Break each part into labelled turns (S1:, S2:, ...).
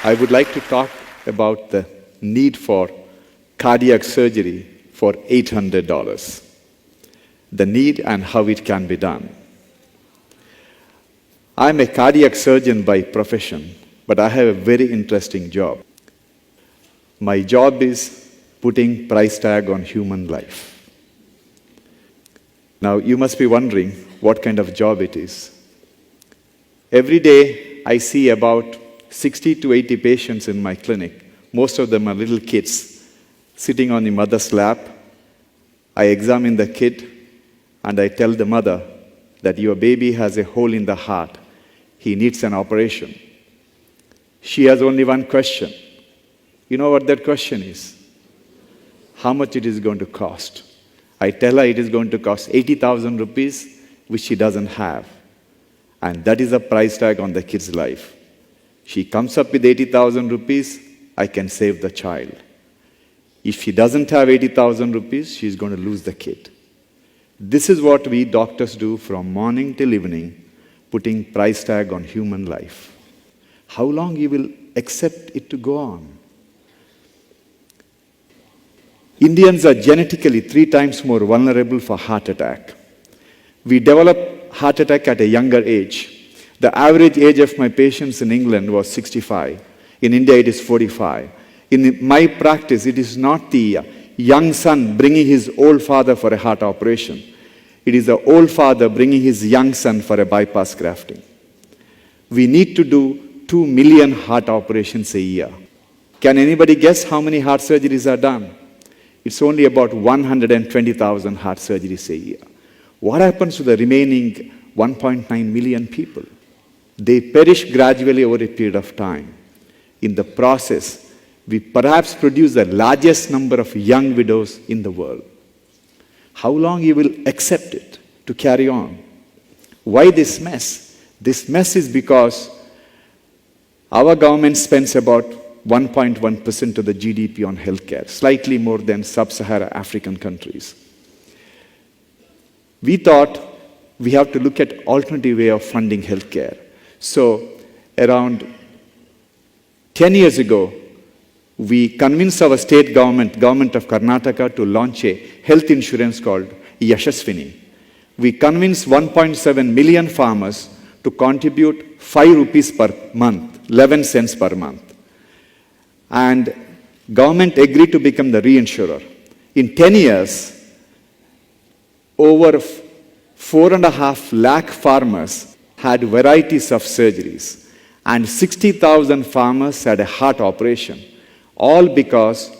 S1: I would like to talk about the need for cardiac surgery for $800. The need and how it can be done. I'm a cardiac surgeon by profession, but I have a very interesting job. My job is putting price tag on human life. Now, you must be wondering what kind of job it is. Every day, I see about 60 to 80 patients in my clinic. Most of them are little kids sitting on the mother's lap. I examine the kid and I tell the mother that your baby has a hole in the heart. He needs an operation. She has only one question. You know what that question is? How much it is going to cost? I tell her it is going to cost 80,000 rupees, which she doesn't have. And that is a price tag on the kid's life. She comes up with 80,000 rupees, I can save the child. If she doesn't have 80,000 rupees, she's going to lose the kid. This is what we doctors do from morning till evening, putting price tag on human life. How long you will accept it to go on? Indians are genetically 3 times more vulnerable for heart attack. We develop heart attack at a younger age. The average age of my patients in England was 65. In India, it is 45. In my practice, it is not the young son bringing his old father for a heart operation. It is the old father bringing his young son for a bypass grafting. We need to do 2 million heart operations a year. Can anybody guess how many heart surgeries are done? It's only about 120,000 heart surgeries a year. What happens to the remaining 1.9 million people? They perish gradually over a period of time. In the process, we perhaps produce the largest number of young widows in the world. How long you will accept it to carry on? Why this mess? This mess is because our government spends about 1.1% of the GDP on healthcare, slightly more than sub-Saharan African countries. We thought we have to look at alternative way of funding healthcare. So around 10 years ago, we convinced our state government of Karnataka, to launch a health insurance called Yashaswini. We convinced 1.7 million farmers to contribute 5 rupees per month, 11 cents per month. And government agreed to become the reinsurer. In 10 years, over 4.5 lakh farmers had varieties of surgeries, and 60,000 farmers had a heart operation, all because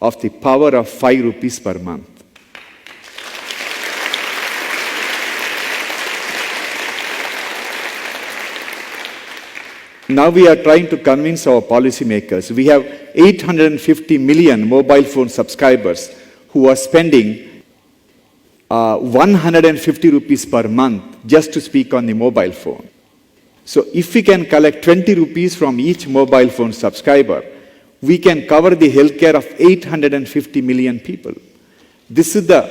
S1: of the power of 5 rupees per month. Now we are trying to convince our policymakers. We have 850 million mobile phone subscribers who are spending 150 rupees per month just to speak on the mobile phone. So if we can collect 20 rupees from each mobile phone subscriber, we can cover the healthcare of 850 million people. This is the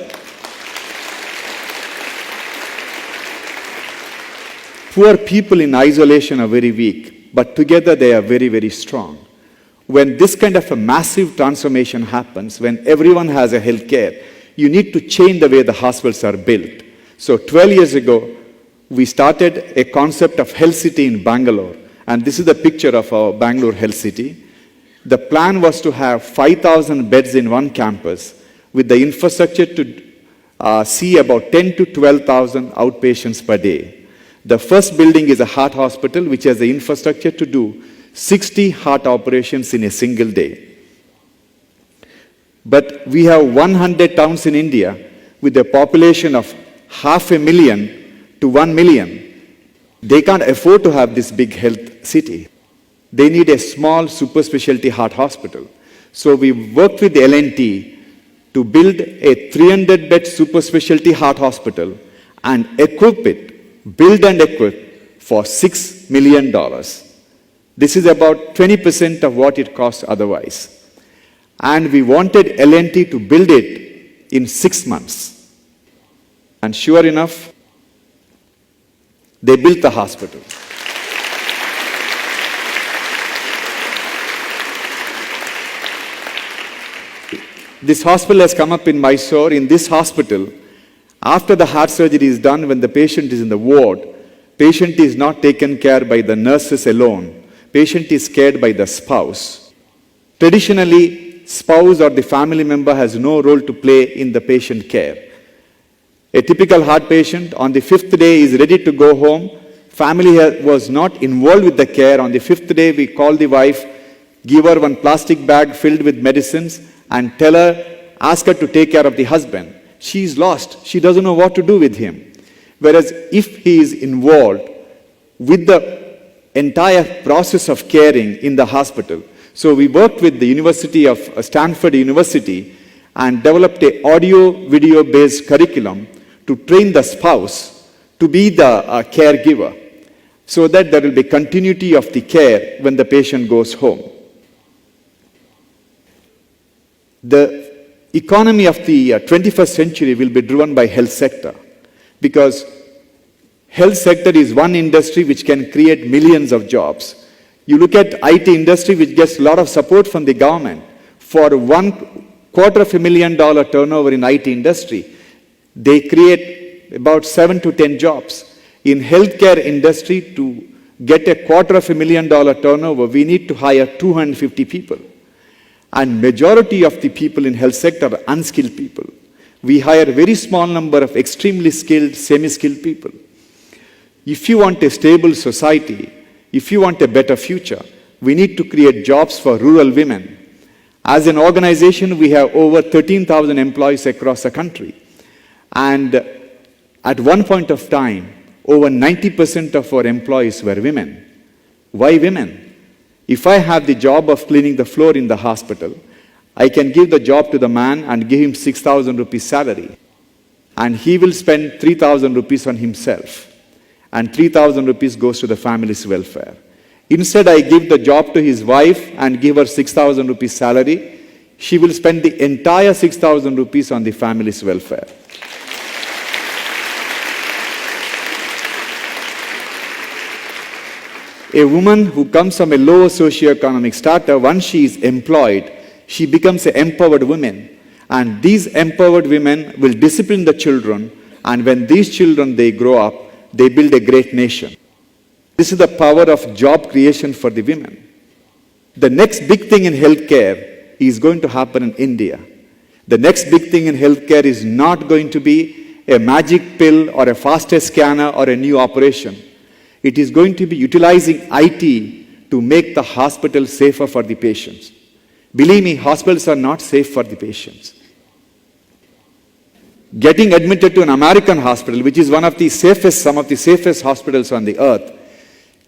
S1: poor people in isolation are very weak, but together they are very, very strong. When this kind of a massive transformation happens, when everyone has a healthcare, you need to change the way the hospitals are built. So 12 years ago, we started a concept of health city in Bangalore. And this is the picture of our Bangalore health city. The plan was to have 5,000 beds in one campus with the infrastructure to see about 10 to 12,000 outpatients per day. The first building is a heart hospital, which has the infrastructure to do 60 heart operations in a single day. But we have 100 towns in India with a population of 500,000 to 1 million. They can't afford to have this big health city. They need a small super specialty heart hospital. So we worked with L&T to build a 300-bed super specialty heart hospital and equip it, build and equip for $6 million. This is about 20% of what it costs otherwise. And we wanted L&T to build it in 6 months. And sure enough, they built the hospital. This hospital has come up in Mysore. In this hospital, after the heart surgery is done, when the patient is in the ward, patient is not taken care by the nurses alone. Patient is cared by the spouse. Traditionally, spouse or the family member has no role to play in the patient care. A typical heart patient on the 5th day is ready to go home. Family was not involved with the care. On the 5th day, we call the wife, give her one plastic bag filled with medicines and tell her, ask her to take care of the husband. She is lost. She doesn't know what to do with him. Whereas if he is involved with the entire process of caring in the hospital. So we worked with the University of Stanford University and developed a audio-video based curriculum to train the spouse to be the caregiver, so that there will be continuity of the care when the patient goes home. The economy of the 21st century will be driven by health sector, because health sector is one industry which can create millions of jobs. You look at IT industry, which gets a lot of support from the government. For $250,000 turnover in IT industry, they create about 7 to 10 jobs. In healthcare industry, to get a $250,000 turnover, we need to hire 250 people. And majority of the people in health sector are unskilled people. We hire a very small number of extremely skilled, semi-skilled people. If you want a stable society, if you want a better future, we need to create jobs for rural women. As an organization, we have over 13,000 employees across the country. And at one point of time, over 90% of our employees were women. Why women? If I have the job of cleaning the floor in the hospital, I can give the job to the man and give him 6,000 rupees salary. And he will spend 3,000 rupees on himself. And 3,000 rupees goes to the family's welfare. Instead, I give the job to his wife and give her 6,000 rupees salary. She will spend the entire 6,000 rupees on the family's welfare. A woman who comes from a low socioeconomic strata, once she is employed, she becomes an empowered woman. And these empowered women will discipline the children, and when these children, they grow up, they build a great nation. This is the power of job creation for the women. The next big thing in healthcare is going to happen in India. The next big thing in healthcare is not going to be a magic pill or a fastest scanner or a new operation. It is going to be utilizing IT to make the hospital safer for the patients. Believe me, hospitals are not safe for the patients. Getting admitted to an American hospital, which is one of the safest, some of the safest hospitals on the earth,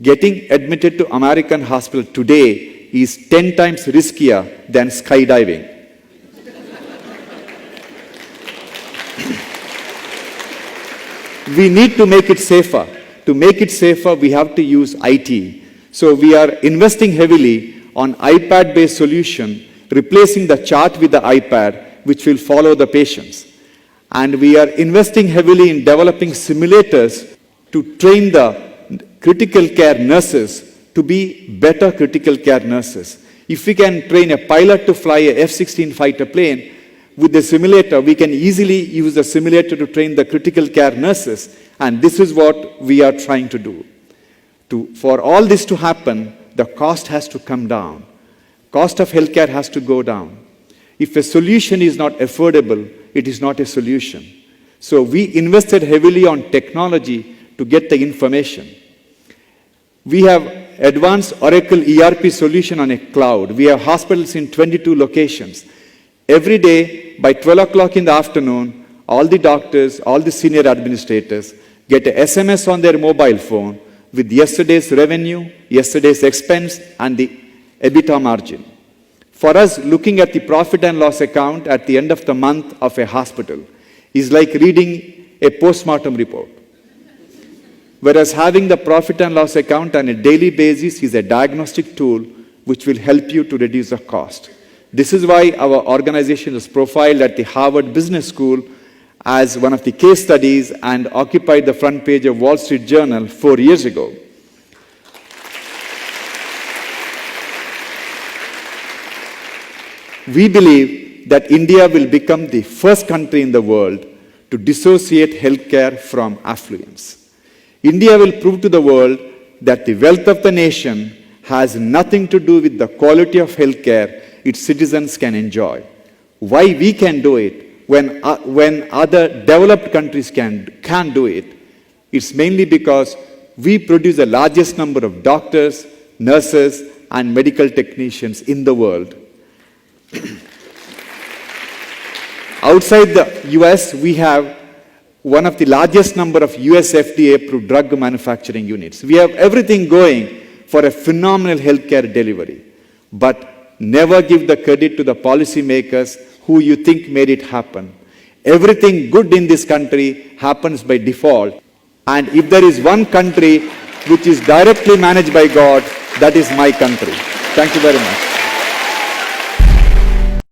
S1: getting admitted to American hospital today is 10 times riskier than skydiving. We need to make it safer. To make it safer, we have to use IT. So we are investing heavily on iPad-based solution, replacing the chart with the iPad, which will follow the patients. And we are investing heavily in developing simulators to train the critical care nurses to be better critical care nurses. If we can train a pilot to fly a F-16 fighter plane, with the simulator, we can easily use the simulator to train the critical care nurses. And this is what we are trying to do. For all this to happen, the cost has to come down. Cost of healthcare has to go down. If a solution is not affordable, it is not a solution. So we invested heavily on technology to get the information. We have advanced Oracle ERP solution on a cloud. We have hospitals in 22 locations. Every day, by 12 o'clock in the afternoon, all the doctors, all the senior administrators get a SMS on their mobile phone with yesterday's revenue, yesterday's expense, and the EBITDA margin. For us, looking at the profit and loss account at the end of the month of a hospital is like reading a postmortem report. Whereas having the profit and loss account on a daily basis is a diagnostic tool which will help you to reduce the cost. This is why our organization is profiled at the Harvard Business School as one of the case studies and occupied the front page of Wall Street Journal 4 years ago. We believe that India will become the first country in the world to dissociate healthcare from affluence. India will prove to the world that the wealth of the nation has nothing to do with the quality of healthcare its citizens can enjoy. Why we can do it when other developed countries can't do it? It's mainly because we produce the largest number of doctors, nurses, and medical technicians in the world. Outside the US, we have one of the largest number of US FDA-approved drug manufacturing units. We have everything going for a phenomenal healthcare delivery. But never give the credit to the policymakers who you think made it happen. Everything good in this country happens by default. And if there is one country which is directly managed by God, that is my country. Thank you very much.